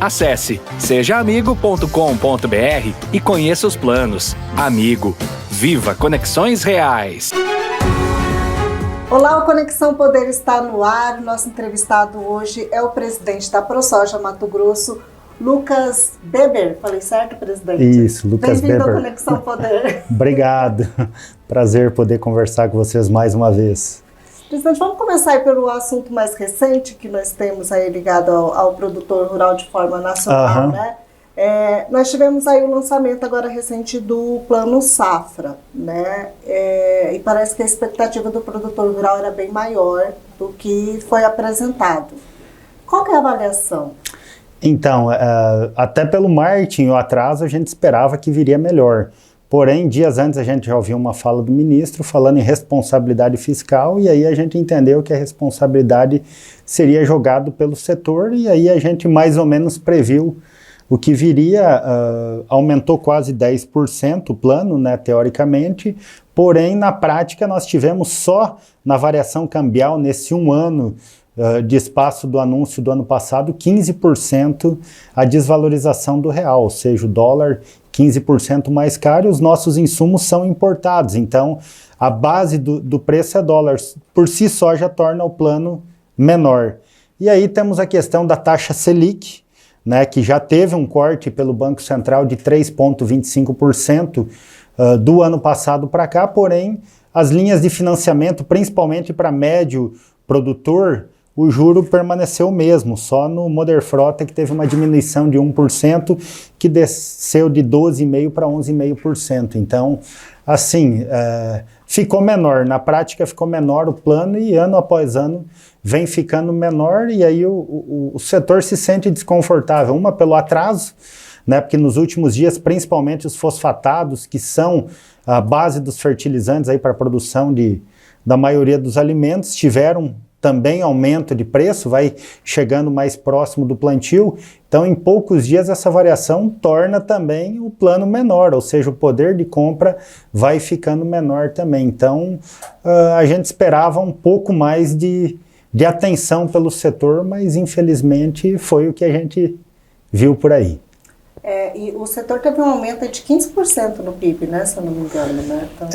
Acesse sejaamigo.com.br e conheça os planos. Amigo, viva conexões reais! Olá, o Conexão Poder está no ar. Nosso entrevistado hoje é o presidente da ProSoja Mato Grosso, Lucas Beber. Falei certo, presidente? Isso, Lucas Beber. Bem-vindo ao Conexão Poder. Obrigado. Prazer poder conversar com vocês mais uma vez. Presidente, vamos começar aí pelo assunto mais recente que nós temos aí ligado ao produtor rural de forma nacional, né? Nós tivemos aí o lançamento agora recente do Plano Safra, né? E parece que a expectativa do produtor rural era bem maior do que foi apresentado. Qual que é a avaliação? Então, até pelo marketing, o atraso, a gente esperava que viria melhor. Porém, dias antes a gente já ouviu uma fala do ministro falando em responsabilidade fiscal, e aí a gente entendeu que a responsabilidade seria jogada pelo setor, e aí a gente mais ou menos previu o que viria. Aumentou quase 10% o plano, né, teoricamente, porém na prática nós tivemos só na variação cambial nesse um ano de espaço do anúncio do ano passado, 15% a desvalorização do real, ou seja, o dólar 15% mais caro, e os nossos insumos são importados, então a base do preço é dólar, por si só já torna o plano menor. E aí temos a questão da taxa Selic, né, que já teve um corte pelo Banco Central de 3,25% do ano passado para cá, porém as linhas de financiamento, principalmente para médio produtor, o juro permaneceu o mesmo, só no Moderfrota que teve uma diminuição de 1%, que desceu de 12,5% para 11,5%. Então, assim, ficou menor, na prática ficou menor o plano, e ano após ano vem ficando menor, e aí o setor se sente desconfortável, uma pelo atraso, né, porque nos últimos dias, principalmente os fosfatados, que são a base dos fertilizantes para a produção da maioria dos alimentos, tiveram também aumento de preço, vai chegando mais próximo do plantio, então em poucos dias essa variação torna também o plano menor, ou seja, o poder de compra vai ficando menor também. Então a gente esperava um pouco mais de atenção pelo setor, mas infelizmente foi o que a gente viu por aí. E o setor teve um aumento de 15% no PIB, né, se eu não me engano, né? Então,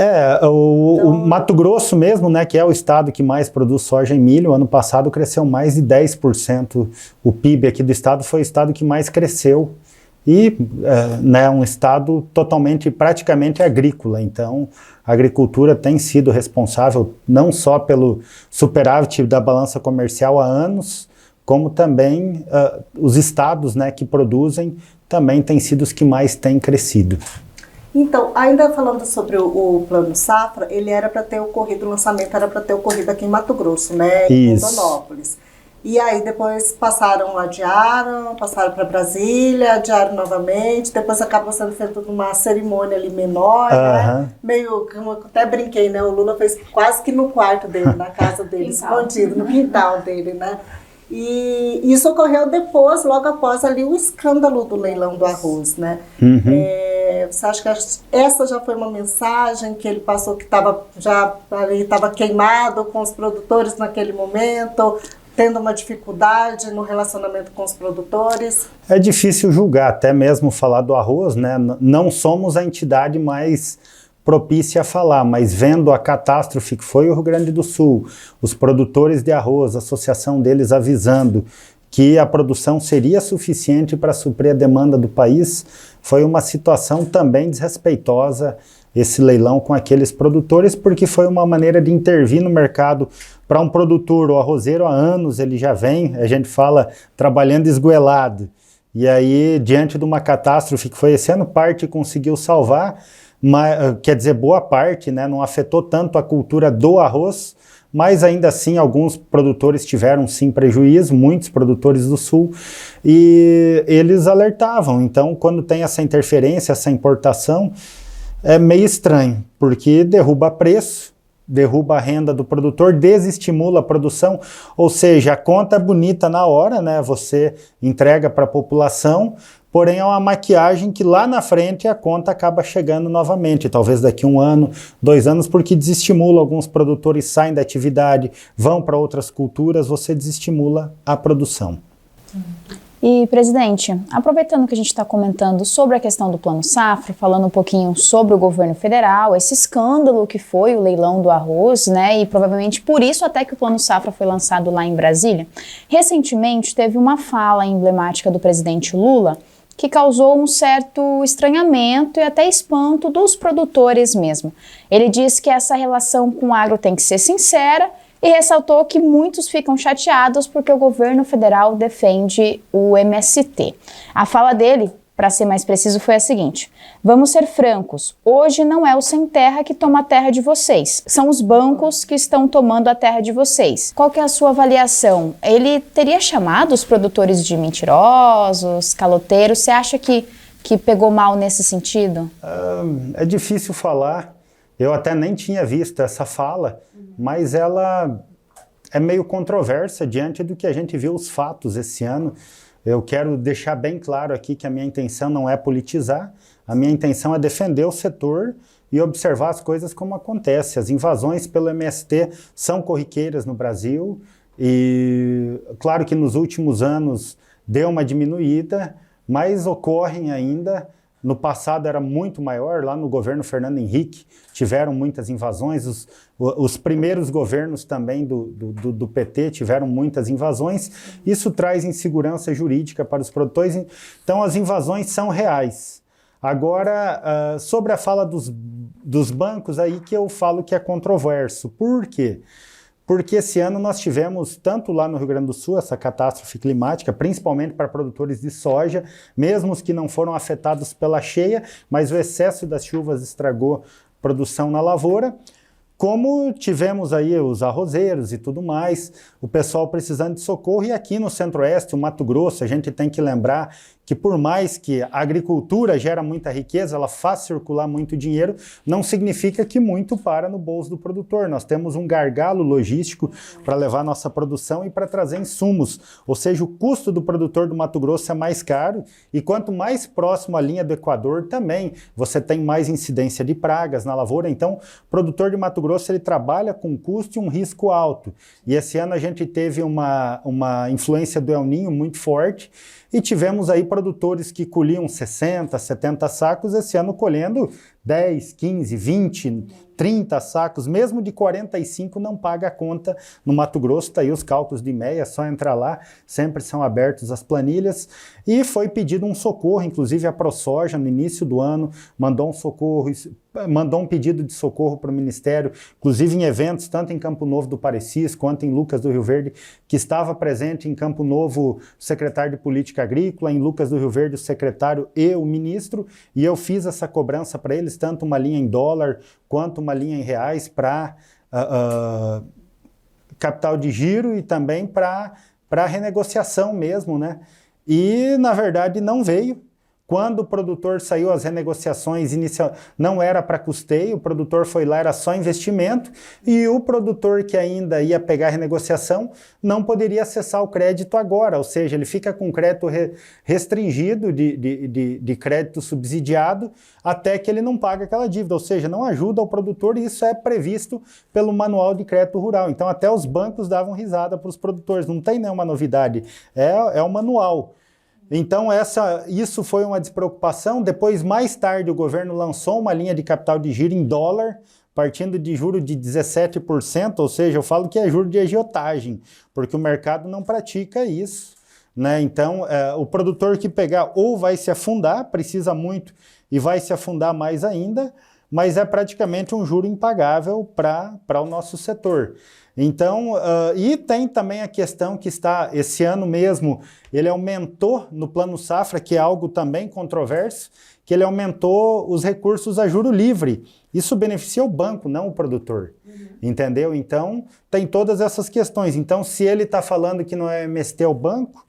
o Mato Grosso mesmo, né, que é o estado que mais produz soja e milho, ano passado cresceu mais de 10%. O PIB aqui do estado foi o estado que mais cresceu, e né, um estado praticamente agrícola. Então a agricultura tem sido responsável não só pelo superávit da balança comercial há anos, como também os estados, né, que produzem também têm sido os que mais têm crescido. Então, ainda falando sobre o Plano Safra, ele era para ter ocorrido, o lançamento era para ter ocorrido aqui em Mato Grosso, né, em Rondonópolis. E aí depois adiaram, passaram para Brasília, adiaram novamente, depois acabou sendo feita uma cerimônia ali menor, né? Meio, eu até brinquei, né, o Lula fez quase que no quarto dele, na casa dele, escondido, no quintal dele, né? E isso ocorreu depois, logo após ali o escândalo do leilão do arroz, né? Você acha que essa já foi uma mensagem que ele passou, que estava queimado com os produtores naquele momento, tendo uma dificuldade no relacionamento com os produtores? É difícil julgar, até mesmo falar do arroz, né? Não somos a entidade mais propícia a falar, mas vendo a catástrofe que foi o Rio Grande do Sul, os produtores de arroz, a associação deles avisando que a produção seria suficiente para suprir a demanda do país, foi uma situação também desrespeitosa, esse leilão com aqueles produtores, porque foi uma maneira de intervir no mercado para um produtor. O arrozeiro há anos ele já vem, a gente fala, trabalhando esgoelado, e aí diante de uma catástrofe que foi esse ano, parte conseguiu salvar, quer dizer, boa parte, né, não afetou tanto a cultura do arroz, mas ainda assim alguns produtores tiveram sim prejuízo, muitos produtores do Sul, e eles alertavam. Então, quando tem essa interferência, essa importação, é meio estranho, porque derruba preço, derruba a renda do produtor, desestimula a produção, ou seja, a conta é bonita na hora, né, você entrega para a população, porém é uma maquiagem que lá na frente a conta acaba chegando novamente, talvez daqui 1 ano, 2 anos, porque desestimula, alguns produtores saem da atividade, vão para outras culturas, você desestimula a produção. E, presidente, aproveitando que a gente está comentando sobre a questão do Plano Safra, falando um pouquinho sobre o governo federal, esse escândalo que foi o leilão do arroz, né, e provavelmente por isso até que o Plano Safra foi lançado lá em Brasília, recentemente teve uma fala emblemática do presidente Lula que causou um certo estranhamento e até espanto dos produtores mesmo. Ele disse que essa relação com o agro tem que ser sincera e ressaltou que muitos ficam chateados porque o governo federal defende o MST. A fala dele, para ser mais preciso, foi a seguinte: vamos ser francos, hoje não é o Sem Terra que toma a terra de vocês, são os bancos que estão tomando a terra de vocês. Qual que é a sua avaliação? Ele teria chamado os produtores de mentirosos, caloteiros? Você acha que pegou mal nesse sentido? É difícil falar. Eu até nem tinha visto essa fala, mas ela é meio controversa diante do que a gente viu os fatos esse ano. Eu quero deixar bem claro aqui que a minha intenção não é politizar, a minha intenção é defender o setor e observar as coisas como acontecem. As invasões pelo MST são corriqueiras no Brasil e claro que nos últimos anos deu uma diminuída, mas ocorrem ainda. No passado era muito maior, lá no governo Fernando Henrique tiveram muitas invasões, os primeiros governos também do PT tiveram muitas invasões, isso traz insegurança jurídica para os produtores, então as invasões são reais. Agora, sobre a fala dos bancos, aí que eu falo que é controverso. Por quê? Porque esse ano nós tivemos, tanto lá no Rio Grande do Sul, essa catástrofe climática, principalmente para produtores de soja, mesmo os que não foram afetados pela cheia, mas o excesso das chuvas estragou produção na lavoura. Como tivemos aí os arrozeiros e tudo mais, o pessoal precisando de socorro, e aqui no Centro-Oeste, o Mato Grosso, a gente tem que lembrar que por mais que a agricultura gera muita riqueza, ela faz circular muito dinheiro, não significa que muito para no bolso do produtor. Nós temos um gargalo logístico para levar nossa produção e para trazer insumos, ou seja, o custo do produtor do Mato Grosso é mais caro, e quanto mais próximo à linha do Equador também, você tem mais incidência de pragas na lavoura, então o produtor de Mato Grosso ele trabalha com custo e um risco alto. E esse ano a gente teve uma influência do El Niño muito forte, e tivemos aí produtores que colhiam 60, 70 sacos, esse ano colhendo 10, 15, 20, 30 sacos, mesmo de 45 não paga a conta no Mato Grosso. Está aí os cálculos de MEA, é só entrar lá, sempre são abertos as planilhas, e foi pedido um socorro, inclusive a ProSoja no início do ano mandou um pedido de socorro para o Ministério, inclusive em eventos, tanto em Campo Novo do Parecis, quanto em Lucas do Rio Verde, que estava presente em Campo Novo o secretário de Política Agrícola, em Lucas do Rio Verde o secretário e o ministro, e eu fiz essa cobrança para eles, tanto uma linha em dólar, quanto uma linha em reais para capital de giro e também para renegociação mesmo, né? E, na verdade, não veio. Quando o produtor saiu, as renegociações inicial não era para custeio, o produtor foi lá, era só investimento, e o produtor que ainda ia pegar a renegociação não poderia acessar o crédito agora, ou seja, ele fica com crédito restringido de crédito subsidiado até que ele não paga aquela dívida, ou seja, não ajuda o produtor, e isso é previsto pelo Manual de Crédito Rural. Então até os bancos davam risada para os produtores, não tem nenhuma novidade, é o manual. Então isso foi uma despreocupação. Depois, mais tarde, o governo lançou uma linha de capital de giro em dólar, partindo de juro de 17%, ou seja, eu falo que é juro de agiotagem, porque o mercado não pratica isso, né? Então, o produtor que pegar ou vai se afundar, precisa muito e vai se afundar mais ainda, mas é praticamente um juro impagável para o nosso setor. Então, e tem também a questão que está, esse ano mesmo, ele aumentou no Plano Safra, que é algo também controverso, que ele aumentou os recursos a juro livre. Isso beneficia o banco, não o produtor, entendeu? Então, tem todas essas questões. Então, se ele está falando que não é MST ao banco,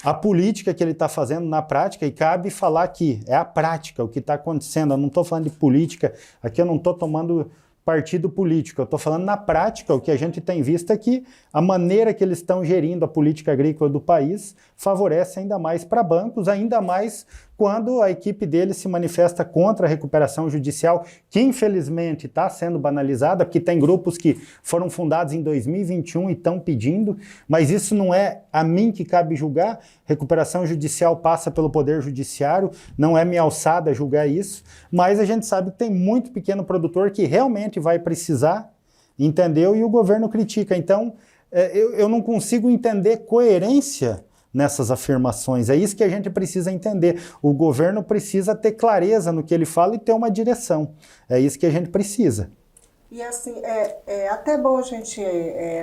a política que ele está fazendo na prática, e cabe falar que é a prática, o que está acontecendo. Eu não estou falando de política, aqui eu não estou tomando partido político, eu estou falando na prática, o que a gente tem visto é que a maneira que eles estão gerindo a política agrícola do país favorece ainda mais para bancos, ainda mais quando a equipe dele se manifesta contra a recuperação judicial, que infelizmente está sendo banalizada, porque tem grupos que foram fundados em 2021 e estão pedindo, mas isso não é a mim que cabe julgar. Recuperação judicial passa pelo Poder Judiciário, não é minha alçada julgar isso, mas a gente sabe que tem muito pequeno produtor que realmente vai precisar, entendeu? E o governo critica. Então, eu não consigo entender coerência nessas afirmações. É isso que a gente precisa entender. O governo precisa ter clareza no que ele fala e ter uma direção. É isso que a gente precisa. E assim, é até bom a gente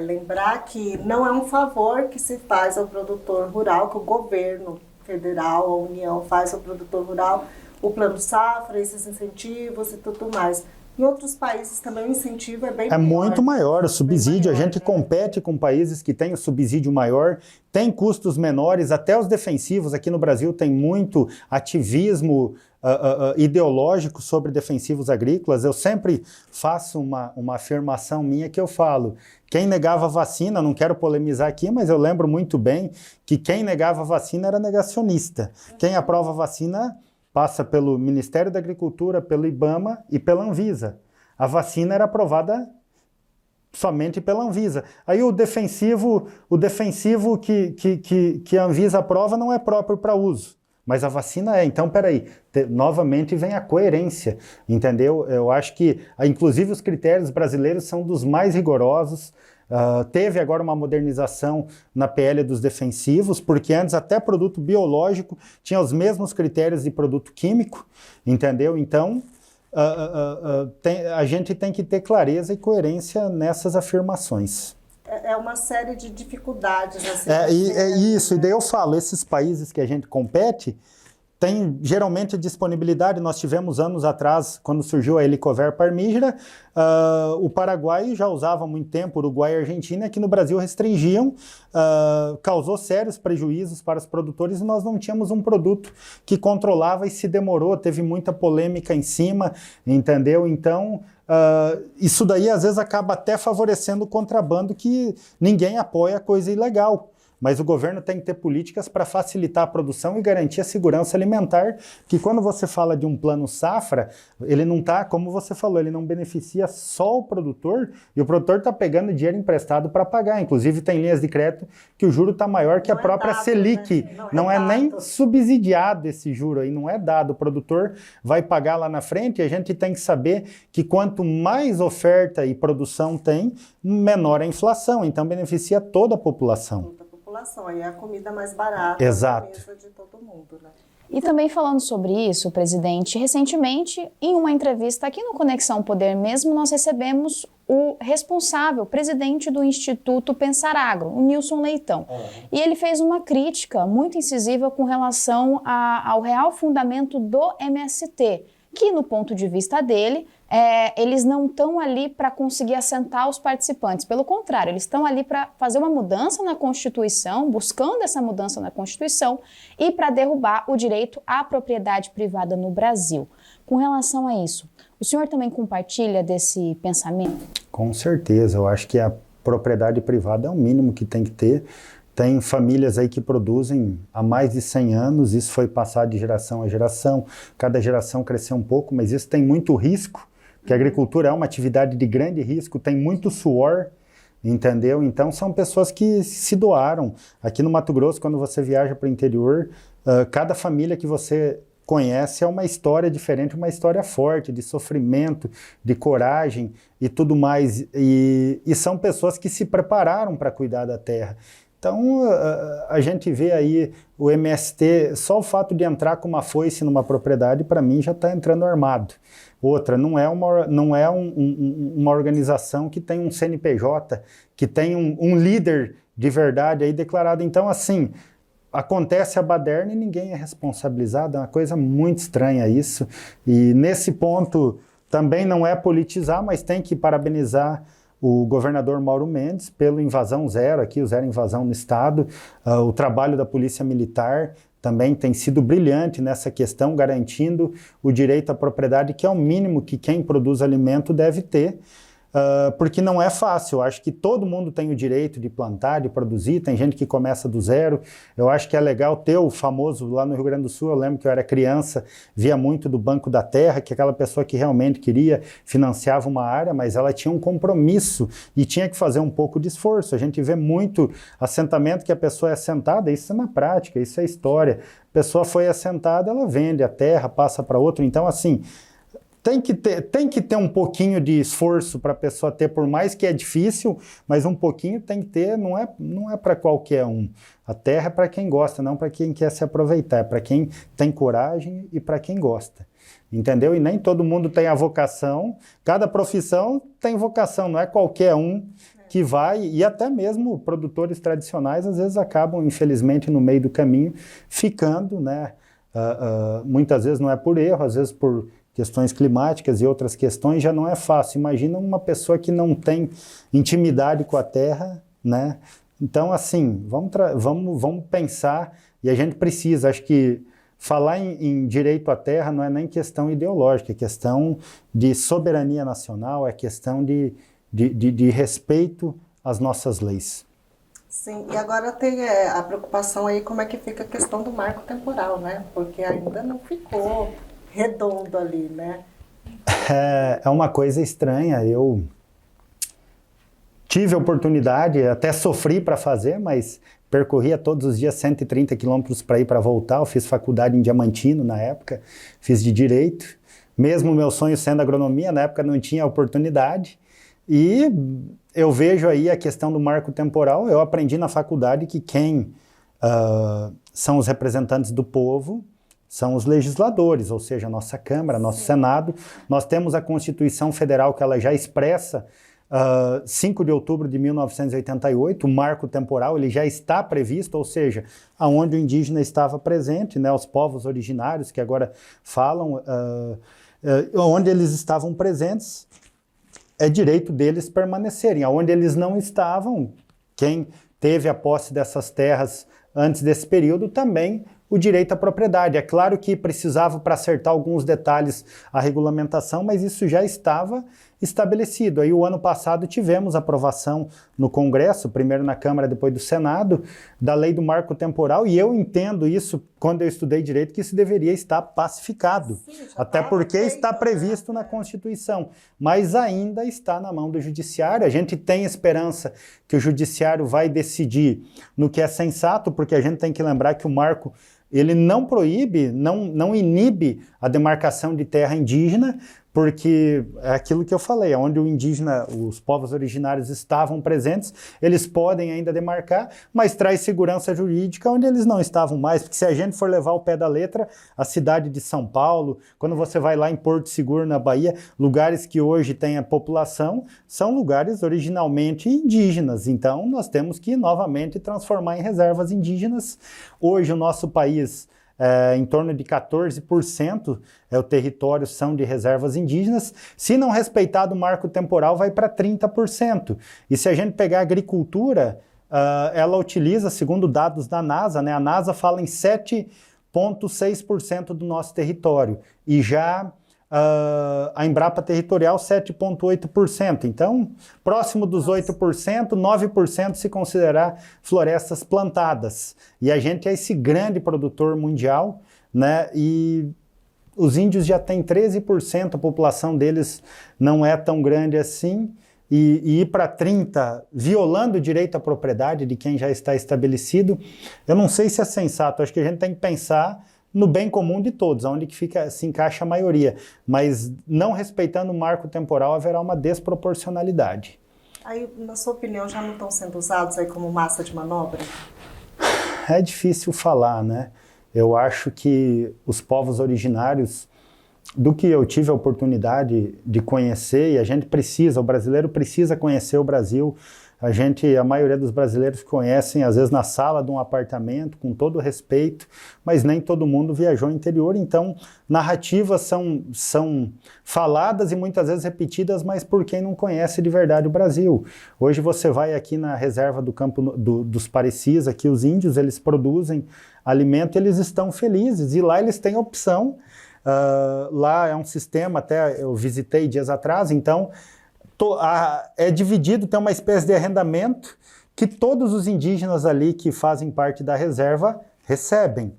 lembrar que não é um favor que se faz ao produtor rural, que o governo federal, a União faz ao produtor rural, o Plano Safra, esses incentivos e tudo mais. Em outros países também o incentivo é bem maior. Muito maior o subsídio. A gente compete com países que têm o subsídio maior, tem custos menores, até os defensivos. Aqui no Brasil tem muito ativismo ideológico sobre defensivos agrícolas. Eu sempre faço uma afirmação minha que eu falo: quem negava vacina, não quero polemizar aqui, mas eu lembro muito bem que quem negava vacina era negacionista. Quem aprova vacina passa pelo Ministério da Agricultura, pelo IBAMA e pela Anvisa. A vacina era aprovada somente pela Anvisa. Aí o defensivo que a Anvisa aprova não é próprio para uso, mas a vacina é. Então, peraí, novamente vem a coerência, entendeu? Eu acho que, inclusive, os critérios brasileiros são dos mais rigorosos. Teve agora uma modernização na PL dos defensivos, porque antes até produto biológico tinha os mesmos critérios de produto químico, entendeu? Então, a gente tem que ter clareza e coerência nessas afirmações. É uma série de dificuldades. Assim, isso, e daí eu falo, esses países que a gente compete, tem geralmente a disponibilidade. Nós tivemos anos atrás, quando surgiu a Helicover parmígera, o Paraguai já usava há muito tempo, Uruguai e Argentina, que no Brasil restringiam, causou sérios prejuízos para os produtores e nós não tínhamos um produto que controlava e se demorou, teve muita polêmica em cima, entendeu? Então, isso daí às vezes acaba até favorecendo o contrabando, que ninguém apoia coisa ilegal. Mas o governo tem que ter políticas para facilitar a produção e garantir a segurança alimentar, que quando você fala de um plano safra, ele não está, como você falou, ele não beneficia só o produtor, e o produtor está pegando dinheiro emprestado para pagar. Inclusive tem linhas de crédito que o juro está maior que a própria Selic. Né? Não é nem subsidiado esse juro aí, não é dado. O produtor vai pagar lá na frente, e a gente tem que saber que quanto mais oferta e produção tem, menor a inflação. Então beneficia toda a população. Aí é a comida mais barata. Exato. Na mesa de todo mundo, né? E também falando sobre isso, presidente, recentemente, em uma entrevista aqui no Conexão Poder mesmo, nós recebemos o responsável, presidente do Instituto Pensar Agro, o Nilson Leitão. E ele fez uma crítica muito incisiva com relação ao real fundamento do MST, que no ponto de vista dele, eles não estão ali para conseguir assentar os participantes. Pelo contrário, eles estão ali para fazer uma mudança na Constituição, buscando essa mudança na Constituição e para derrubar o direito à propriedade privada no Brasil. Com relação a isso, o senhor também compartilha desse pensamento? Com certeza, eu acho que a propriedade privada é o mínimo que tem que ter. Tem famílias aí que produzem há mais de 100 anos, isso foi passado de geração a geração, cada geração cresceu um pouco, mas isso tem muito risco, porque a agricultura é uma atividade de grande risco, tem muito suor, entendeu? Então são pessoas que se doaram. Aqui no Mato Grosso, quando você viaja para o interior, cada família que você conhece é uma história diferente, uma história forte, de sofrimento, de coragem e tudo mais, e são pessoas que se prepararam para cuidar da terra. Então, a gente vê aí o MST, só o fato de entrar com uma foice numa propriedade, para mim, já está entrando armado. Outra, não é uma organização que tem um CNPJ, que tem um líder de verdade aí declarado. Então, assim, acontece a baderna e ninguém é responsabilizado, é uma coisa muito estranha isso. E nesse ponto, também não é politizar, mas tem que parabenizar o governador Mauro Mendes pelo Invasão Zero, aqui o Zero Invasão no Estado. O trabalho da Polícia Militar também tem sido brilhante nessa questão, garantindo o direito à propriedade, que é o mínimo que quem produz alimento deve ter. porque não é fácil. Eu acho que todo mundo tem o direito de plantar, de produzir, tem gente que começa do zero. Eu acho que é legal ter o famoso, lá no Rio Grande do Sul, eu lembro que eu era criança, via muito do Banco da Terra, que aquela pessoa que realmente queria, financiava uma área, mas ela tinha um compromisso e tinha que fazer um pouco de esforço. A gente vê muito assentamento que a pessoa é assentada, isso é na prática, isso é história. A pessoa foi assentada, ela vende a terra, passa para outro. Então, assim, tem que ter um pouquinho de esforço para a pessoa ter, por mais que é difícil, mas um pouquinho tem que ter, não é para qualquer um. A terra é para quem gosta, não para quem quer se aproveitar, é para quem tem coragem e para quem gosta. Entendeu? E nem todo mundo tem a vocação, cada profissão tem vocação, não é qualquer um que vai, e até mesmo produtores tradicionais às vezes acabam, infelizmente, no meio do caminho, ficando, né? Muitas vezes não é por erro, às vezes por questões climáticas e outras questões, já não é fácil. Imagina uma pessoa que não tem intimidade com a terra, né? Então, assim, vamos pensar, e a gente precisa, acho que falar em direito à terra não é nem questão ideológica, é questão de soberania nacional, é questão de respeito às nossas leis. Sim, e agora tem a preocupação aí como é que fica a questão do marco temporal, né? Porque ainda não ficou redondo ali, né? É uma coisa estranha. Eu tive a oportunidade, até sofri para fazer, mas percorria todos os dias 130 quilômetros para ir para voltar. Eu fiz faculdade em Diamantino na época, fiz de Direito. Mesmo meu sonho sendo agronomia, na época não tinha oportunidade. E eu vejo aí a questão do marco temporal. Eu aprendi na faculdade que quem são os representantes do povo são os legisladores, ou seja, a nossa Câmara, nosso Senado. Nós temos a Constituição Federal, que ela já expressa 5 de outubro de 1988, o marco temporal, ele já está previsto, ou seja, aonde o indígena estava presente, né, os povos originários que agora falam, onde eles estavam presentes, é direito deles permanecerem. Aonde eles não estavam, quem teve a posse dessas terras antes desse período também o direito à propriedade. É claro que precisava para acertar alguns detalhes a regulamentação, mas isso já estava estabelecido. Aí o ano passado tivemos aprovação no Congresso, primeiro na Câmara, depois do Senado, da lei do marco temporal, e eu entendo isso, quando eu estudei direito, que isso deveria estar pacificado. Sim, até porque está previsto na Constituição, mas ainda está na mão do Judiciário. A gente tem esperança que o Judiciário vai decidir no que é sensato, porque a gente tem que lembrar que o marco ele não proíbe, não inibe a demarcação de terra indígena, porque é aquilo que eu falei, onde o indígena, os povos originários estavam presentes, eles podem ainda demarcar, mas traz segurança jurídica onde eles não estavam mais, porque se a gente for levar o pé da letra, a cidade de São Paulo, quando você vai lá em Porto Seguro, na Bahia, lugares que hoje têm a população, são lugares originalmente indígenas, então nós temos que novamente transformar em reservas indígenas. Hoje o nosso país, em torno de 14% o território são de reservas indígenas. Se não respeitado o marco temporal, vai para 30%. E se a gente pegar a agricultura, ela utiliza, segundo dados da NASA, né, a NASA fala em 7,6% do nosso território. E já a Embrapa Territorial 7,8%. Então, próximo dos 8%, 9% se considerar florestas plantadas. E a gente é esse grande produtor mundial, né? E os índios já têm 13%, a população deles não é tão grande assim. E ir para 30%, violando o direito à propriedade de quem já está estabelecido, eu não sei se é sensato. Acho que a gente tem que pensar no bem comum de todos, onde que se encaixa a maioria. Mas não respeitando o marco temporal, haverá uma desproporcionalidade. Aí, na sua opinião, já não estão sendo usados aí como massa de manobra? É difícil falar, né? Eu acho que os povos originários, do que eu tive a oportunidade de conhecer, e a gente precisa, o brasileiro precisa conhecer o Brasil. A maioria dos brasileiros conhecem, às vezes, na sala de um apartamento, com todo respeito, mas nem todo mundo viajou ao interior, então narrativas são faladas e muitas vezes repetidas, mas por quem não conhece de verdade o Brasil. Hoje você vai aqui na reserva do campo dos Parecis, aqui os índios, eles produzem alimento, eles estão felizes, e lá eles têm opção. Lá é um sistema, até eu visitei dias atrás, então é dividido, tem uma espécie de arrendamento que todos os indígenas ali que fazem parte da reserva recebem.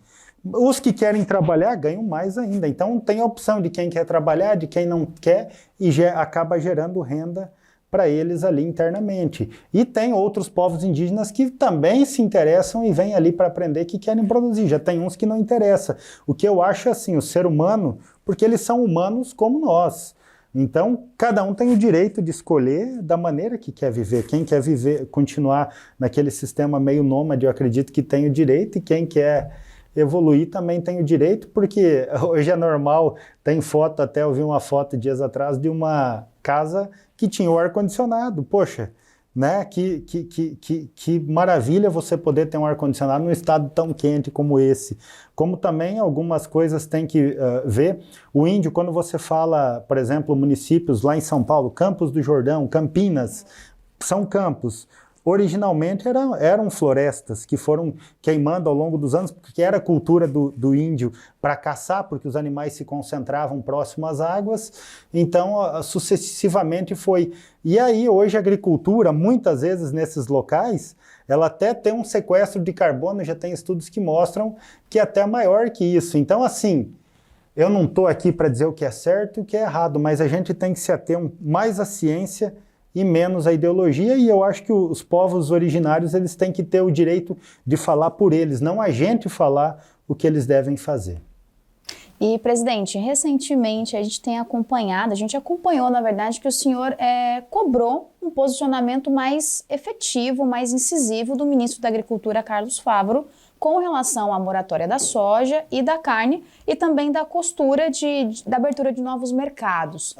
Os que querem trabalhar ganham mais ainda. Então tem a opção de quem quer trabalhar, de quem não quer, e acaba gerando renda para eles ali internamente. E tem outros povos indígenas que também se interessam e vêm ali para aprender, que querem produzir. Já tem uns que não interessam. O que eu acho assim, o ser humano, porque eles são humanos como nós. Então, cada um tem o direito de escolher da maneira que quer viver. Quem quer viver, continuar naquele sistema meio nômade, eu acredito que tem o direito, e quem quer evoluir também tem o direito, porque hoje é normal, tem foto, até eu vi uma foto dias atrás de uma casa que tinha o ar-condicionado. Poxa, né? Que maravilha você poder ter um ar-condicionado num estado tão quente como esse. Como também algumas coisas tem que ver. O índio, quando você fala, por exemplo, municípios lá em São Paulo, Campos do Jordão, Campinas, são campos. Originalmente eram florestas que foram queimando ao longo dos anos, porque era a cultura do índio para caçar, porque os animais se concentravam próximo às águas, então sucessivamente foi. E aí hoje a agricultura, muitas vezes nesses locais, ela até tem um sequestro de carbono, já tem estudos que mostram que é até maior que isso. Então assim, eu não estou aqui para dizer o que é certo e o que é errado, mas a gente tem que se ater mais à ciência e menos a ideologia, e eu acho que os povos originários eles têm que ter o direito de falar por eles, não a gente falar o que eles devem fazer. E, presidente, recentemente a gente acompanhou, na verdade, que o senhor cobrou um posicionamento mais efetivo, mais incisivo do ministro da Agricultura, Carlos Fávaro, com relação à moratória da soja e da carne e também da costura da abertura de novos mercados.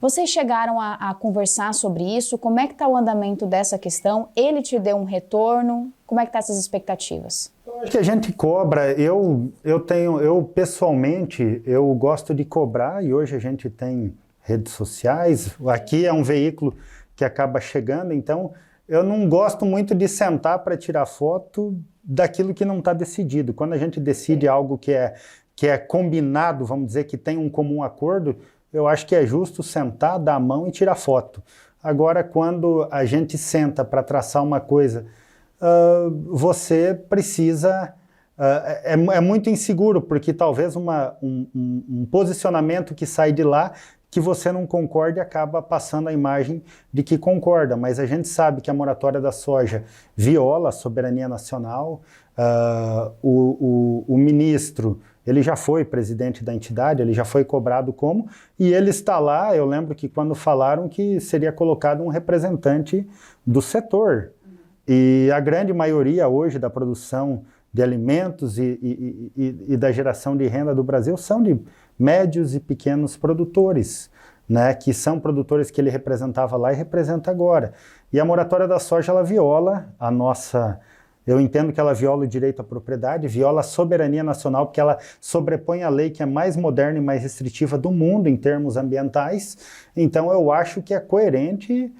Vocês chegaram a conversar sobre isso? Como é que está o andamento dessa questão? Ele te deu um retorno? Como é que estão essas expectativas? Eu acho que a gente cobra, eu pessoalmente, eu gosto de cobrar, e hoje a gente tem redes sociais, aqui é um veículo que acaba chegando, então eu não gosto muito de sentar para tirar foto daquilo que não está decidido. Quando a gente decide algo que é combinado, vamos dizer, que tem um comum acordo, eu acho que é justo sentar, dar a mão e tirar foto. Agora, quando a gente senta para traçar uma coisa, você precisa... é muito inseguro, porque talvez um posicionamento que sai de lá que você não concorde acaba passando a imagem de que concorda, mas a gente sabe que a moratória da soja viola a soberania nacional. O ministro, ele já foi presidente da entidade, ele já foi cobrado como, e ele está lá. Eu lembro que quando falaram que seria colocado um representante do setor, e a grande maioria hoje da produção de alimentos e da geração de renda do Brasil são de médios e pequenos produtores, né, que são produtores que ele representava lá e representa agora. E a moratória da soja, ela viola a nossa... Eu entendo que ela viola o direito à propriedade, viola a soberania nacional, porque ela sobrepõe a lei que é mais moderna e mais restritiva do mundo em termos ambientais. Então eu acho que é coerente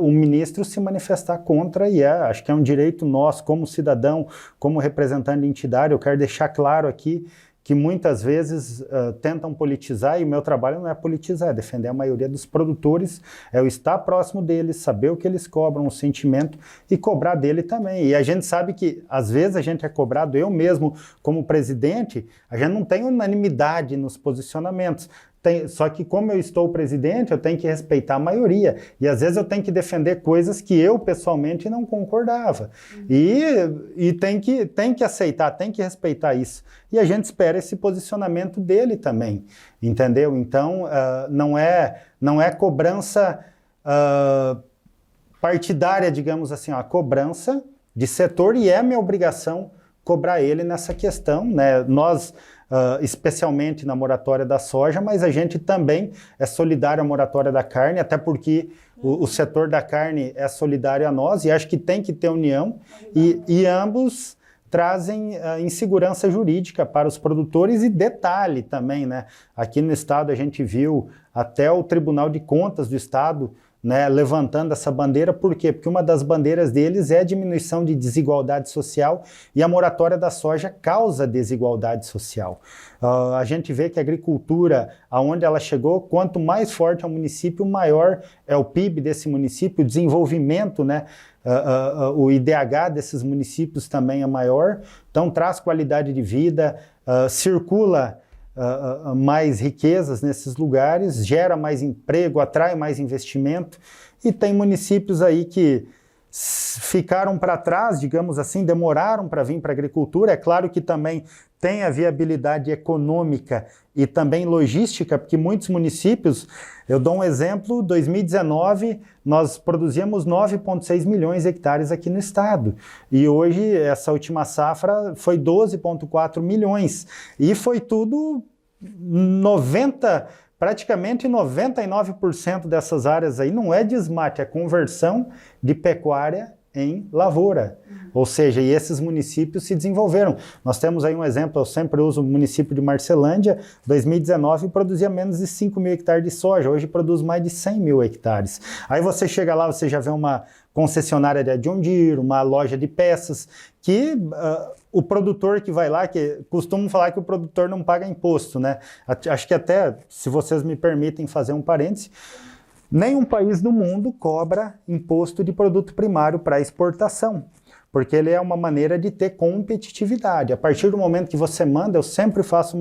o ministro se manifestar contra, e acho que é um direito nosso, como cidadão, como representante de entidade. Eu quero deixar claro aqui que muitas vezes tentam politizar, e o meu trabalho não é politizar, é defender a maioria dos produtores, é eu estar próximo deles, saber o que eles cobram, o sentimento, e cobrar dele também. E a gente sabe que às vezes a gente é cobrado, eu mesmo como presidente, a gente não tem unanimidade nos posicionamentos. Só que como eu estou presidente, eu tenho que respeitar a maioria, e às vezes eu tenho que defender coisas que eu pessoalmente não concordava, e tem que aceitar, tem que respeitar isso, e a gente espera esse posicionamento dele também, entendeu? Então não é cobrança partidária, digamos assim, a cobrança de setor, e é minha obrigação cobrar ele nessa questão, né? Nós, especialmente na moratória da soja, mas a gente também é solidário à moratória da carne, até porque o setor da carne é solidário a nós, e acho que tem que ter união, e ambos trazem insegurança jurídica para os produtores. E detalhe também, né? Aqui no estado a gente viu até o Tribunal de Contas do Estado né, levantando essa bandeira. Por quê? Porque uma das bandeiras deles é a diminuição de desigualdade social, e a moratória da soja causa desigualdade social. A gente vê que a agricultura, aonde ela chegou, quanto mais forte é o município, maior é o PIB desse município, o desenvolvimento, né, o IDH desses municípios também é maior, então traz qualidade de vida, circula mais riquezas nesses lugares, gera mais emprego, atrai mais investimento, e tem municípios aí que ficaram para trás, digamos assim, demoraram para vir para a agricultura. É claro que também tem a viabilidade econômica e também logística, porque muitos municípios, eu dou um exemplo, 2019 nós produzíamos 9,6 milhões de hectares aqui no estado, e hoje essa última safra foi 12,4 milhões, e foi tudo praticamente 99% dessas áreas aí não é desmate, é conversão de pecuária em lavoura. Ou seja, e esses municípios se desenvolveram. Nós temos aí um exemplo, eu sempre uso o município de Marcelândia, 2019 produzia menos de 5 mil hectares de soja, hoje produz mais de 100 mil hectares. Aí você chega lá, você já vê uma concessionária de John Deere, uma loja de peças, que o produtor que vai lá, que costumam falar que o produtor não paga imposto, né? Acho que até, se vocês me permitem fazer um parêntese, nenhum país do mundo cobra imposto de produto primário para exportação, porque ele é uma maneira de ter competitividade. A partir do momento que você manda, eu sempre faço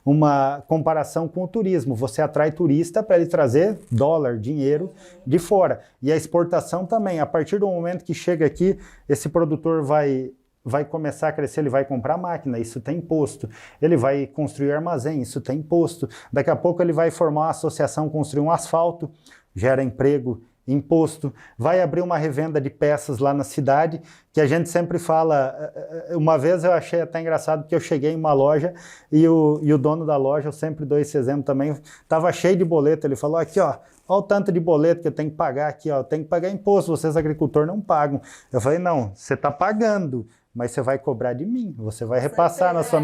uma comparação com o turismo. Você atrai turista para ele trazer dólar, dinheiro de fora. E a exportação também. A partir do momento que chega aqui, esse produtor vai começar a crescer, ele vai comprar máquina, isso tem imposto. Ele vai construir armazém, isso tem imposto. Daqui a pouco ele vai formar uma associação, construir um asfalto, gera emprego, imposto. Vai abrir uma revenda de peças lá na cidade, que a gente sempre fala. Uma vez eu achei até engraçado, porque eu cheguei em uma loja e o dono da loja, eu sempre dou esse exemplo também, estava cheio de boleto. Ele falou: aqui ó, olha o tanto de boleto que eu tenho que pagar aqui, ó, eu tenho que pagar imposto, vocês agricultores não pagam. Eu falei: não, você está pagando, mas você vai cobrar de mim, você vai repassar na sua...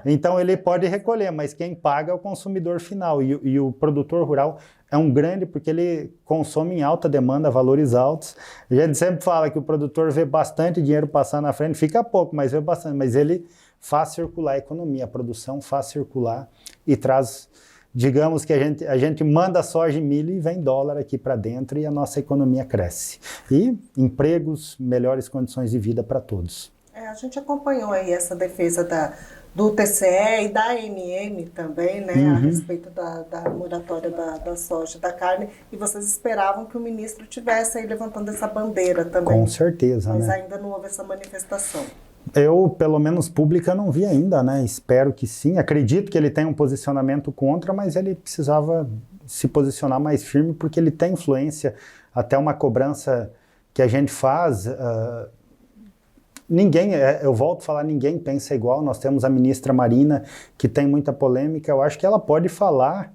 Então ele pode recolher, mas quem paga é o consumidor final, e o produtor rural é um grande, porque ele consome em alta demanda, valores altos. A gente sempre fala que o produtor vê bastante dinheiro passar na frente, fica pouco, mas vê bastante, mas ele faz circular a economia, a produção faz circular e traz, digamos que a gente manda soja e milho e vem dólar aqui para dentro, e a nossa economia cresce. E empregos, melhores condições de vida para todos. A gente acompanhou aí essa defesa do TCE e da ANM também, né, a respeito da moratória da soja e da carne, e vocês esperavam que o ministro tivesse aí levantando essa bandeira também. Com certeza, mas né? ainda não houve essa manifestação. Eu, pelo menos pública, não vi ainda, né? Espero que sim. Acredito que ele tem um posicionamento contra, mas ele precisava se posicionar mais firme, porque ele tem influência. Até uma cobrança que a gente faz... eu volto a falar, ninguém pensa igual. Nós temos a ministra Marina, que tem muita polêmica. Eu acho que ela pode falar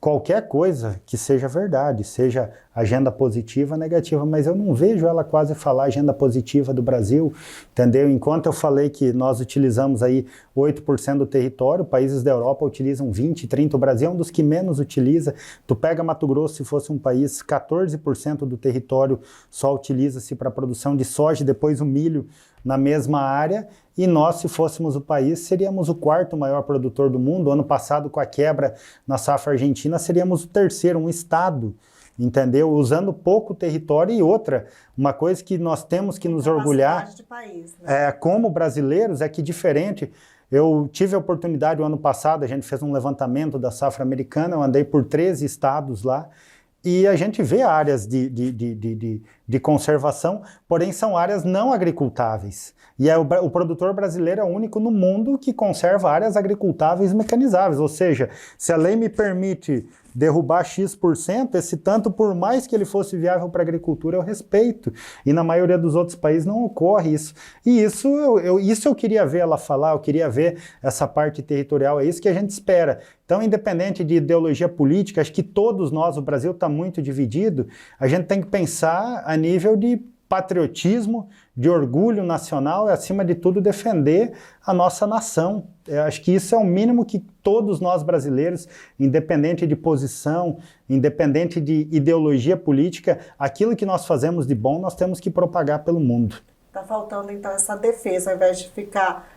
qualquer coisa que seja verdade, seja agenda positiva, negativa, mas eu não vejo ela quase falar agenda positiva do Brasil, entendeu? Enquanto eu falei que nós utilizamos aí 8% do território, países da Europa utilizam 20%, 30%, o Brasil é um dos que menos utiliza. Tu pega Mato Grosso, se fosse um país, 14% do território só utiliza-se para a produção de soja, depois o milho na mesma área, e nós, se fôssemos o país, seríamos o 4º maior produtor do mundo. Ano passado, com a quebra na safra argentina, seríamos o 3º, um estado, entendeu? Usando pouco território. E outra, uma coisa que nós temos que nos orgulhar, de país, né? Como brasileiros, é que diferente... Eu tive a oportunidade, o ano passado, a gente fez um levantamento da safra americana, eu andei por 13 estados lá, e a gente vê áreas de conservação, porém são áreas não agricultáveis. E o produtor brasileiro é o único no mundo que conserva áreas agricultáveis mecanizáveis. Ou seja, se a lei me permite derrubar X%, esse tanto, por mais que ele fosse viável para a agricultura, eu respeito. E na maioria dos outros países não ocorre isso. E isso eu queria ver ela falar, eu queria ver essa parte territorial, é isso que a gente espera. Então, independente de ideologia política, acho que todos nós, o Brasil está muito dividido, a gente tem que pensar a nível de patriotismo, de orgulho nacional, e acima de tudo defender a nossa nação. Eu acho que isso é o mínimo que todos nós brasileiros, independente de posição, independente de ideologia política, aquilo que nós fazemos de bom, nós temos que propagar pelo mundo. Está faltando então essa defesa, ao invés de ficar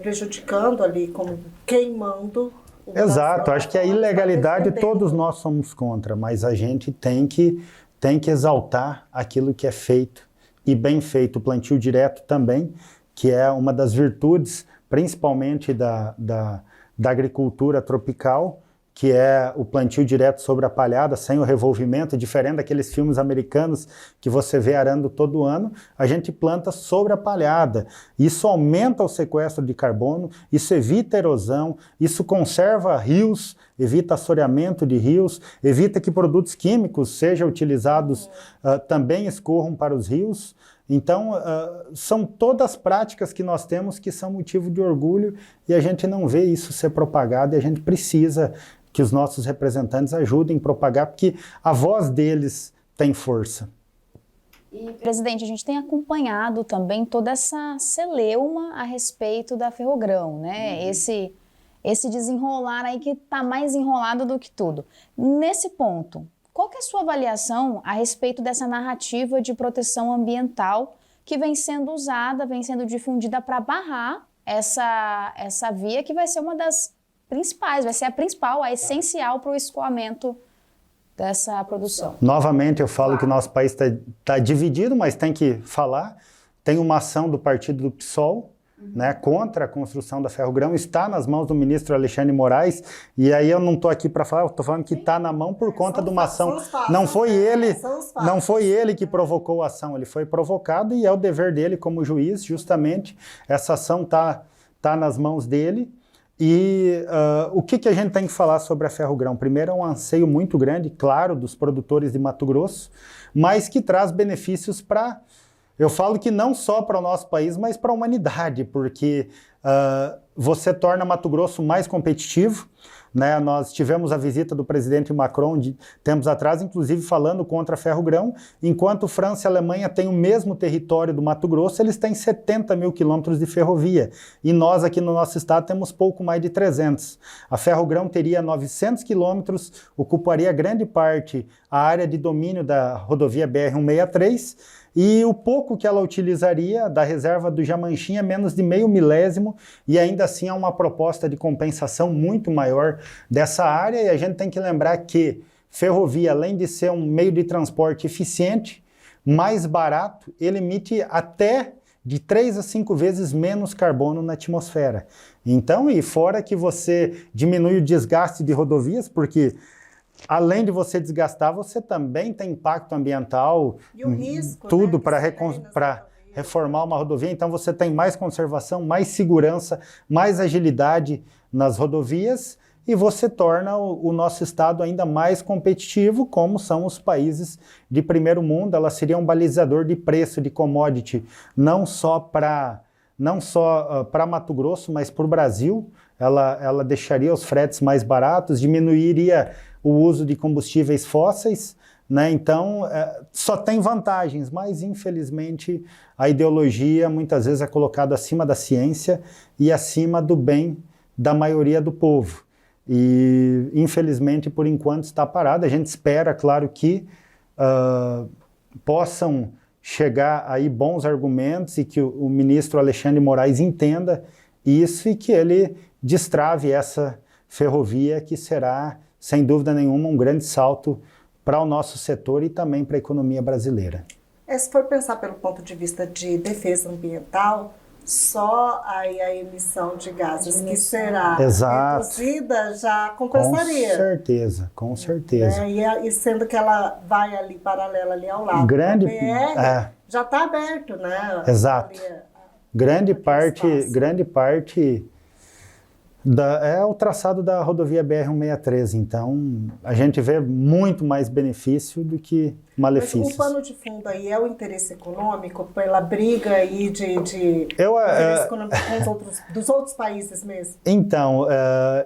prejudicando ali, como queimando. Exato, acho que a ilegalidade todos nós somos contra, mas a gente tem que exaltar aquilo que é feito, e bem feito. O plantio direto também, que é uma das virtudes, principalmente da agricultura tropical, que é o plantio direto sobre a palhada, sem o revolvimento, diferente daqueles filmes americanos que você vê arando todo ano, a gente planta sobre a palhada. Isso aumenta o sequestro de carbono, isso evita erosão, isso conserva rios, evita assoreamento de rios, evita que produtos químicos sejam utilizados, também escorram para os rios. Então, são todas práticas que nós temos que são motivo de orgulho, e a gente não vê isso ser propagado, e a gente precisa que os nossos representantes ajudem a propagar, porque a voz deles tem força. E, presidente, a gente tem acompanhado também toda essa celeuma a respeito da Ferrogrão, né? Esse desenrolar aí que está mais enrolado do que tudo. Nesse ponto, qual que é a sua avaliação a respeito dessa narrativa de proteção ambiental que vem sendo usada, vem sendo difundida para barrar essa via que vai ser uma das principais, vai ser a principal, a essencial para o escoamento dessa produção? Novamente eu falo que o nosso país está dividido, mas tem que falar. Tem uma ação do partido do PSOL, né, contra a construção da Ferrogrão, está nas mãos do ministro Alexandre Moraes, e aí eu não estou aqui para falar, eu estou falando que está na mão por conta de uma ação. Não foi ele que provocou a ação, ele foi provocado, e é o dever dele como juiz, justamente, essa ação está nas mãos dele. E o que a gente tem que falar sobre a Ferrogrão? Primeiro, é um anseio muito grande, claro, dos produtores de Mato Grosso, mas que traz benefícios para... Eu falo que não só para o nosso país, mas para a humanidade, porque você torna Mato Grosso mais competitivo, né? Nós tivemos a visita do presidente Macron de tempos atrás, inclusive falando contra a Ferrogrão, enquanto França e Alemanha têm o mesmo território do Mato Grosso, eles têm 70 mil quilômetros de ferrovia, e nós aqui no nosso estado temos pouco mais de 300. A Ferrogrão teria 900 quilômetros, ocuparia grande parte a área de domínio da rodovia BR-163, e o pouco que ela utilizaria da reserva do Jamanchinha, menos de meio milésimo, e ainda assim há uma proposta de compensação muito maior dessa área, e a gente tem que lembrar que ferrovia, além de ser um meio de transporte eficiente, mais barato, ele emite até de 3 a 5 vezes menos carbono na atmosfera. Então, e fora que você diminui o desgaste de rodovias, porque além de você desgastar, você também tem impacto ambiental, e o risco, tudo, né, para reformar uma rodovia. Então você tem mais conservação, mais segurança, mais agilidade nas rodovias, e você torna o nosso estado ainda mais competitivo, como são os países de primeiro mundo. Ela seria um balizador de preço de commodity, não só para Mato Grosso, mas para o Brasil. Ela deixaria os fretes mais baratos, diminuiria o uso de combustíveis fósseis, né? Então, só tem vantagens, mas infelizmente a ideologia muitas vezes é colocada acima da ciência e acima do bem da maioria do povo. E infelizmente, por enquanto, está parada. A gente espera, claro, que possam chegar aí bons argumentos e que o ministro Alexandre Moraes entenda isso e que ele destrave essa ferrovia, que será, sem dúvida nenhuma, um grande salto para o nosso setor e também para a economia brasileira. Se for pensar pelo ponto de vista de defesa ambiental, só aí a emissão de gases que será reduzida já compensaria. Com certeza. E sendo que ela vai ali paralela ali ao lado da BR, já está aberto, né? Exato. Grande parte é o traçado da rodovia BR-163, então a gente vê muito mais benefício do que malefícios. Mas o pano de fundo aí é o interesse econômico, pela briga aí de interesse econômico com dos outros países mesmo? Então,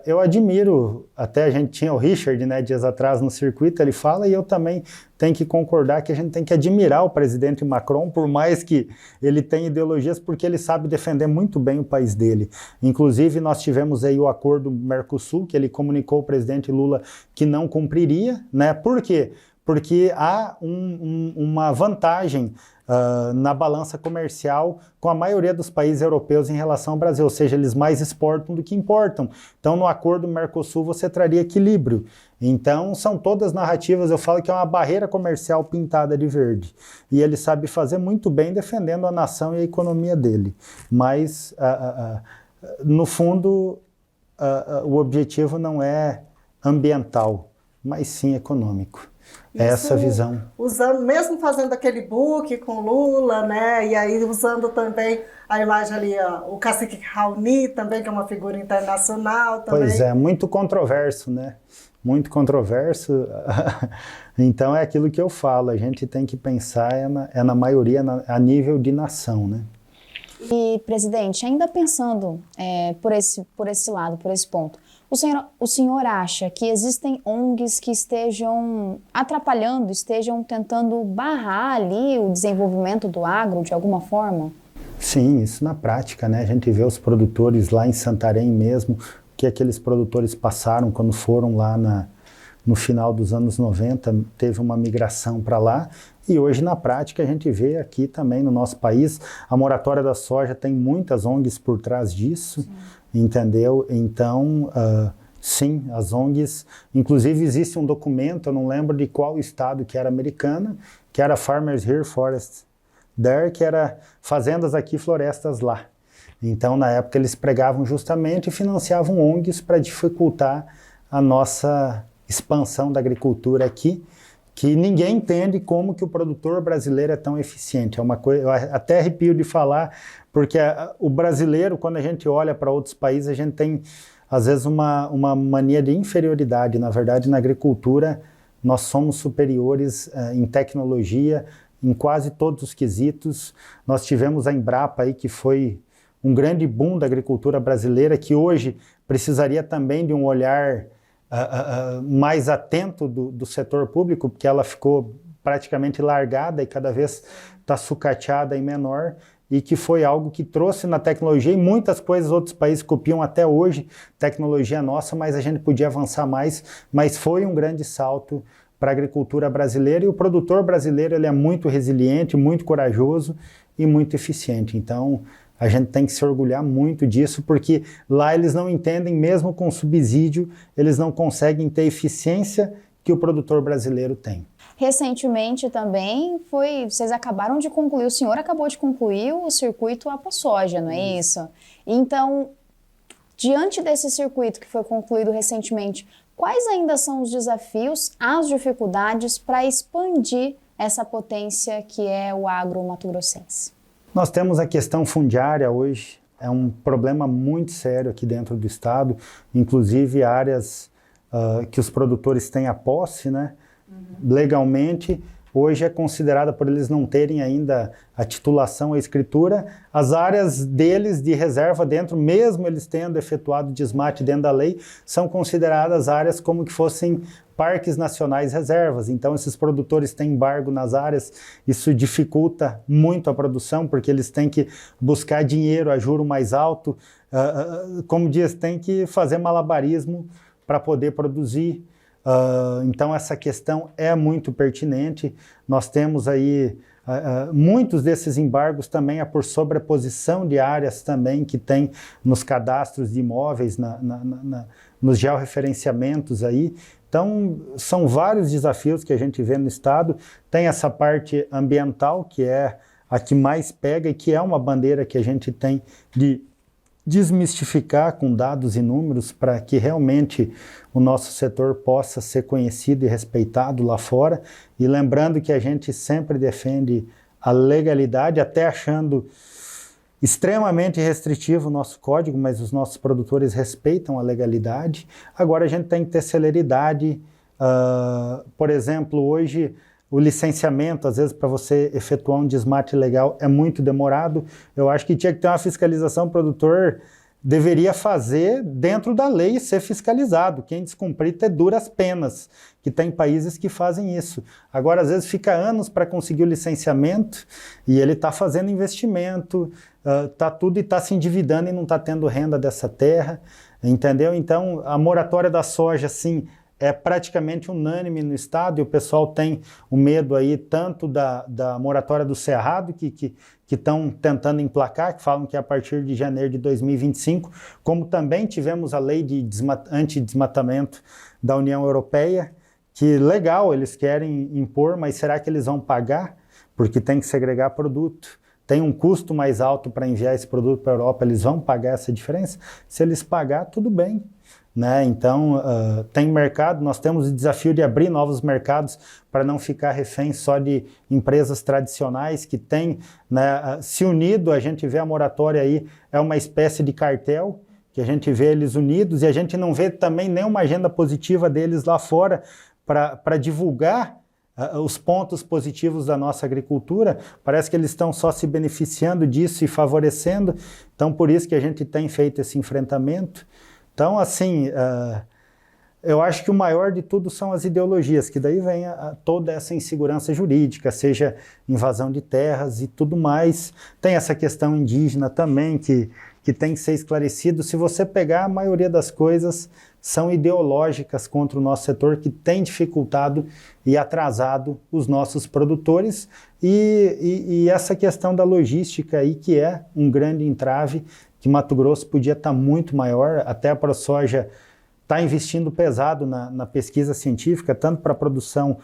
eu admiro, até a gente tinha o Richard, né, dias atrás no circuito, ele fala, e eu também tenho que concordar que a gente tem que admirar o presidente Macron, por mais que ele tenha ideologias, porque ele sabe defender muito bem o país dele. Inclusive, nós tivemos aí o acordo Mercosul, que ele comunicou ao presidente Lula que não cumpriria, né? Por quê? Porque há uma vantagem na balança comercial com a maioria dos países europeus em relação ao Brasil, ou seja, eles mais exportam do que importam. Então, no acordo Mercosul, você traria equilíbrio. Então, são todas narrativas, eu falo que é uma barreira comercial pintada de verde. E ele sabe fazer muito bem defendendo a nação e a economia dele. Mas, no fundo, o objetivo não é ambiental, mas sim econômico. Essa visão. Usando, mesmo fazendo aquele book com Lula, né? E aí usando também a imagem ali, ó, o cacique Raoni também, que é uma figura internacional também. Pois é, muito controverso, né? Muito controverso. Então é aquilo que eu falo, a gente tem que pensar na maioria a nível de nação, né? E, presidente, ainda pensando por esse lado, por esse ponto, o senhor acha que existem ONGs que estejam atrapalhando, estejam tentando barrar ali o desenvolvimento do agro de alguma forma? Sim, isso na prática, né? A gente vê os produtores lá em Santarém mesmo, que aqueles produtores passaram quando foram lá no final dos anos 90, teve uma migração para lá, e hoje na prática a gente vê aqui também no nosso país, a moratória da soja tem muitas ONGs por trás disso, entendeu? Então, sim, as ONGs, inclusive existe um documento, eu não lembro de qual estado que era americana, que era Farmers Here, Forests There, que era fazendas aqui, florestas lá. Então, na época, eles pregavam justamente e financiavam ONGs para dificultar a nossa expansão da agricultura aqui, que ninguém entende como que o produtor brasileiro é tão eficiente. É uma coisa, eu até arrepio de falar, porque o brasileiro, quando a gente olha para outros países, a gente tem, às vezes, uma mania de inferioridade. Na verdade, na agricultura, nós somos superiores em tecnologia, em quase todos os quesitos. Nós tivemos a Embrapa aí, que foi um grande boom da agricultura brasileira, que hoje precisaria também de um olhar mais atento do setor público, porque ela ficou praticamente largada e cada vez está sucateada e menor, e que foi algo que trouxe na tecnologia, e muitas coisas outros países copiam até hoje, tecnologia nossa, mas a gente podia avançar mais, mas foi um grande salto para a agricultura brasileira, e o produtor brasileiro ele é muito resiliente, muito corajoso e muito eficiente. Então, a gente tem que se orgulhar muito disso, porque lá eles não entendem, mesmo com subsídio, eles não conseguem ter a eficiência que o produtor brasileiro tem. Recentemente também vocês acabaram de concluir, o senhor acabou de concluir o circuito ApoSoja, não é isso? Então, diante desse circuito que foi concluído recentemente, quais ainda são os desafios, as dificuldades para expandir essa potência que é o agro mato-grossense? Nós temos a questão fundiária hoje, é um problema muito sério aqui dentro do estado, inclusive áreas que os produtores têm a posse, né? Legalmente, hoje é considerada, por eles não terem ainda a titulação, a escritura, as áreas deles de reserva dentro, mesmo eles tendo efetuado desmate dentro da lei, são consideradas áreas como que fossem parques nacionais reservas. Então esses produtores têm embargo nas áreas, isso dificulta muito a produção, porque eles têm que buscar dinheiro a juro mais alto, como diz, tem que fazer malabarismo para poder produzir. Então essa questão é muito pertinente. Nós temos aí muitos desses embargos também é por sobreposição de áreas também que tem nos cadastros de imóveis, nos georreferenciamentos aí. Então são vários desafios que a gente vê no estado. Tem essa parte ambiental que é a que mais pega e que é uma bandeira que a gente tem de desmistificar com dados e números para que realmente o nosso setor possa ser conhecido e respeitado lá fora. E lembrando que a gente sempre defende a legalidade, até achando extremamente restritivo o nosso código, mas os nossos produtores respeitam a legalidade. Agora a gente tem que ter celeridade. Por exemplo, hoje o licenciamento, às vezes, para você efetuar um desmate legal é muito demorado. Eu acho que tinha que ter uma fiscalização, o produtor deveria fazer dentro da lei e ser fiscalizado. Quem descumprir ter duras penas, que tem países que fazem isso. Agora, às vezes, fica anos para conseguir o licenciamento e ele está fazendo investimento, está tudo e está se endividando e não está tendo renda dessa terra, entendeu? Então, a moratória da soja, assim, é praticamente unânime no estado e o pessoal tem o medo aí tanto da moratória do Cerrado, que estão tentando emplacar, que falam que é a partir de janeiro de 2025, como também tivemos a lei de antidesmatamento da União Europeia, que legal, eles querem impor, mas será que eles vão pagar? Porque tem que segregar produto. Tem um custo mais alto para enviar esse produto para a Europa, eles vão pagar essa diferença? Se eles pagar, tudo bem. Né? Então, tem mercado, nós temos o desafio de abrir novos mercados para não ficar refém só de empresas tradicionais que têm, né, se unido, a gente vê a moratória aí, é uma espécie de cartel, que a gente vê eles unidos e a gente não vê também nenhuma agenda positiva deles lá fora para divulgar os pontos positivos da nossa agricultura. Parece que eles estão só se beneficiando disso e favorecendo, então por isso que a gente tem feito esse enfrentamento. Então, assim, eu acho que o maior de tudo são as ideologias, que daí vem toda essa insegurança jurídica, seja invasão de terras e tudo mais. Tem essa questão indígena também, que tem que ser esclarecido. Se você pegar, a maioria das coisas são ideológicas contra o nosso setor, que tem dificultado e atrasado os nossos produtores. E essa questão da logística aí, que é um grande entrave, que Mato Grosso podia estar muito maior, até a ProSoja está investindo pesado na pesquisa científica, tanto para a produção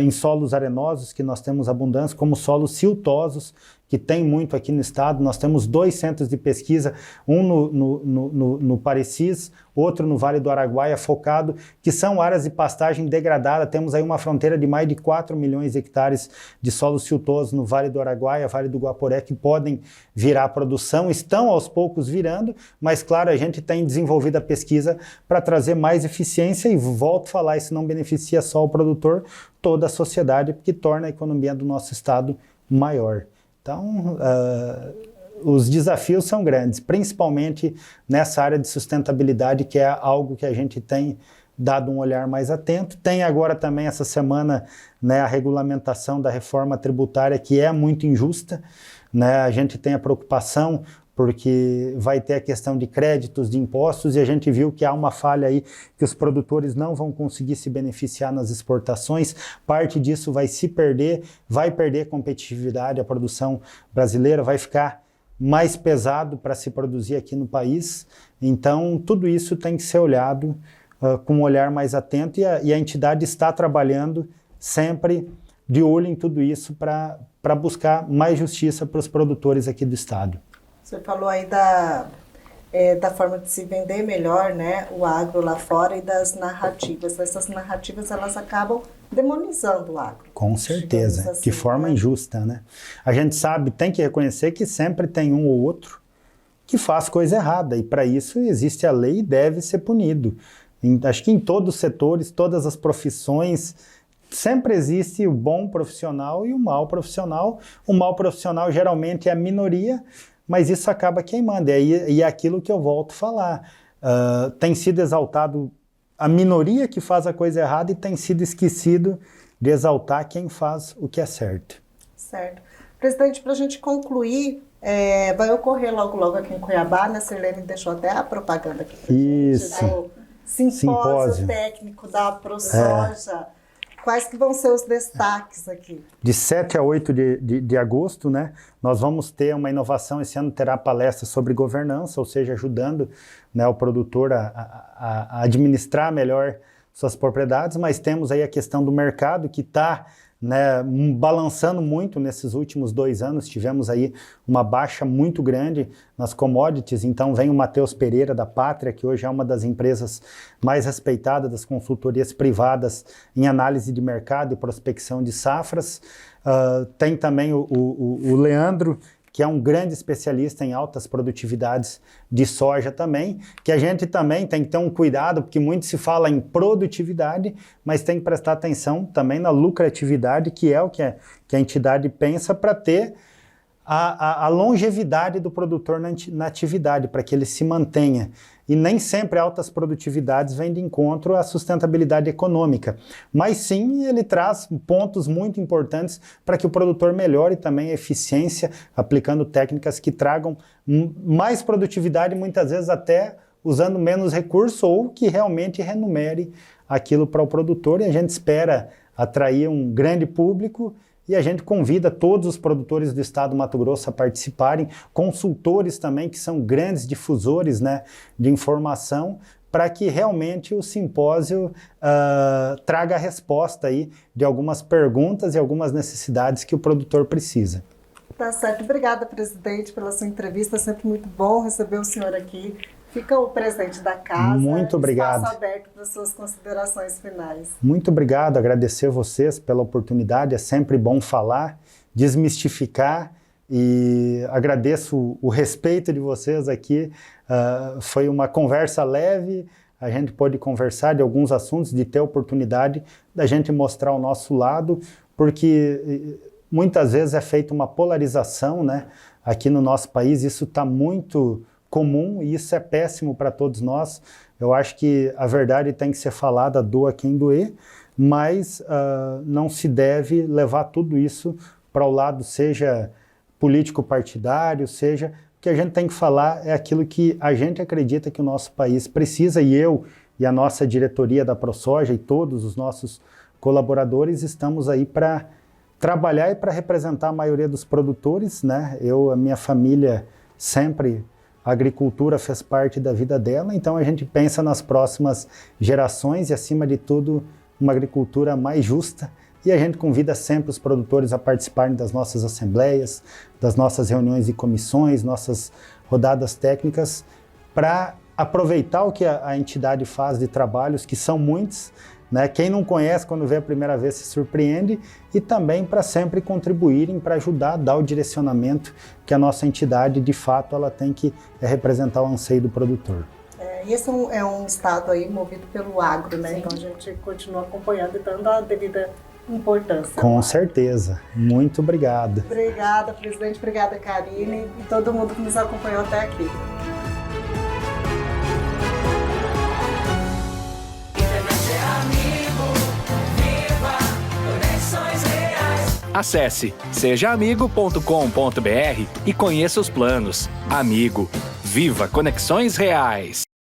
em solos arenosos, que nós temos abundância, como solos siltosos, que tem muito aqui no estado. Nós temos 2 centros de pesquisa, um no Parecis, outro no Vale do Araguaia, focado, que são áreas de pastagem degradada. Temos aí uma fronteira de mais de 4 milhões de hectares de solos siltosos no Vale do Araguaia, Vale do Guaporé, que podem virar produção, estão aos poucos virando, mas claro, a gente tem desenvolvido a pesquisa para trazer mais eficiência e, volto a falar, isso não beneficia só o produtor, toda a sociedade, porque torna a economia do nosso estado maior. Então, os desafios são grandes, principalmente nessa área de sustentabilidade, que é algo que a gente tem dado um olhar mais atento. Tem agora também essa semana, né, a regulamentação da reforma tributária, que é muito injusta, né? A gente tem a preocupação porque vai ter a questão de créditos, de impostos, e a gente viu que há uma falha aí, que os produtores não vão conseguir se beneficiar nas exportações, parte disso vai se perder, vai perder competitividade, a produção brasileira vai ficar mais pesado para se produzir aqui no país. Então, tudo isso tem que ser olhado com um olhar mais atento, e a entidade está trabalhando sempre de olho em tudo isso para buscar mais justiça para os produtores aqui do estado. Você falou aí da forma de se vender melhor, né, o agro lá fora, e das narrativas. Essas narrativas, elas acabam demonizando o agro. Com certeza, assim, de forma injusta, né? A gente sabe, tem que reconhecer que sempre tem um ou outro que faz coisa errada, e para isso existe a lei e deve ser punido. Acho que em todos os setores, todas as profissões, sempre existe o bom profissional e o mau profissional. O mau profissional geralmente é a minoria, mas isso acaba queimando, e é aquilo que eu volto a falar. Tem sido exaltado a minoria que faz a coisa errada e tem sido esquecido de exaltar quem faz o que é certo. Certo. Presidente, para a gente concluir, vai ocorrer logo aqui em Cuiabá, né? A Sirlene deixou até a propaganda aqui pra isso. gente, do simpósio técnico da ProSoja. Quais que vão ser os destaques aqui? De 7 a 8 de agosto, né, nós vamos ter uma inovação. Esse ano terá palestra sobre governança, ou seja, ajudando, né, o produtor a administrar melhor suas propriedades, mas temos aí a questão do mercado, que está, né, balançando muito nesses últimos 2 anos. Tivemos aí uma baixa muito grande nas commodities. Então vem o Matheus Pereira da Pátria, que hoje é uma das empresas mais respeitadas das consultorias privadas em análise de mercado e prospecção de safras. Tem também o Leandro, que é um grande especialista em altas produtividades de soja também, que a gente também tem que ter um cuidado, porque muito se fala em produtividade, mas tem que prestar atenção também na lucratividade, que é o que a entidade pensa para ter a longevidade do produtor na atividade, para que ele se mantenha. E nem sempre altas produtividades vêm de encontro à sustentabilidade econômica, mas sim ele traz pontos muito importantes para que o produtor melhore também a eficiência, aplicando técnicas que tragam mais produtividade, muitas vezes até usando menos recurso, ou que realmente renumere aquilo para o produtor, e a gente espera atrair um grande público. E a gente convida todos os produtores do estado do Mato Grosso a participarem, consultores também, que são grandes difusores, né, de informação, para que realmente o simpósio traga a resposta aí de algumas perguntas e algumas necessidades que o produtor precisa. Tá certo. Obrigada, presidente, pela sua entrevista. É sempre muito bom receber o senhor aqui. Fica o presente da casa. Muito obrigado. Espaço aberto para suas considerações finais. Muito obrigado, agradecer vocês pela oportunidade, é sempre bom falar, desmistificar, e agradeço o respeito de vocês aqui. Foi uma conversa leve, a gente pôde conversar de alguns assuntos, de ter a oportunidade da gente mostrar o nosso lado, porque muitas vezes é feita uma polarização, né? Aqui no nosso país isso está muito comum, e isso é péssimo para todos nós. Eu acho que a verdade tem que ser falada, doa quem doer, mas não se deve levar tudo isso para o lado, seja político partidário, seja... O que a gente tem que falar é aquilo que a gente acredita que o nosso país precisa, e eu e a nossa diretoria da ProSoja e todos os nossos colaboradores estamos aí para trabalhar e para representar a maioria dos produtores, né? A minha família sempre... A agricultura fez parte da vida dela, então a gente pensa nas próximas gerações e, acima de tudo, uma agricultura mais justa. E a gente convida sempre os produtores a participarem das nossas assembleias, das nossas reuniões de comissões, nossas rodadas técnicas, para aproveitar o que a entidade faz de trabalhos, que são muitos, né? Quem não conhece, quando vê a primeira vez, se surpreende, e também para sempre contribuírem para ajudar a dar o direcionamento que a nossa entidade, de fato, ela tem que representar o anseio do produtor. E esse é um estado aí movido pelo agro, né? Sim. Então a gente continua acompanhando e dando a devida importância. Com certeza. Muito obrigado. Obrigada, presidente. Obrigada, Karine, e todo mundo que nos acompanhou até aqui. Acesse sejaamigo.com.br e conheça os planos. Amigo, viva Conexões Reais!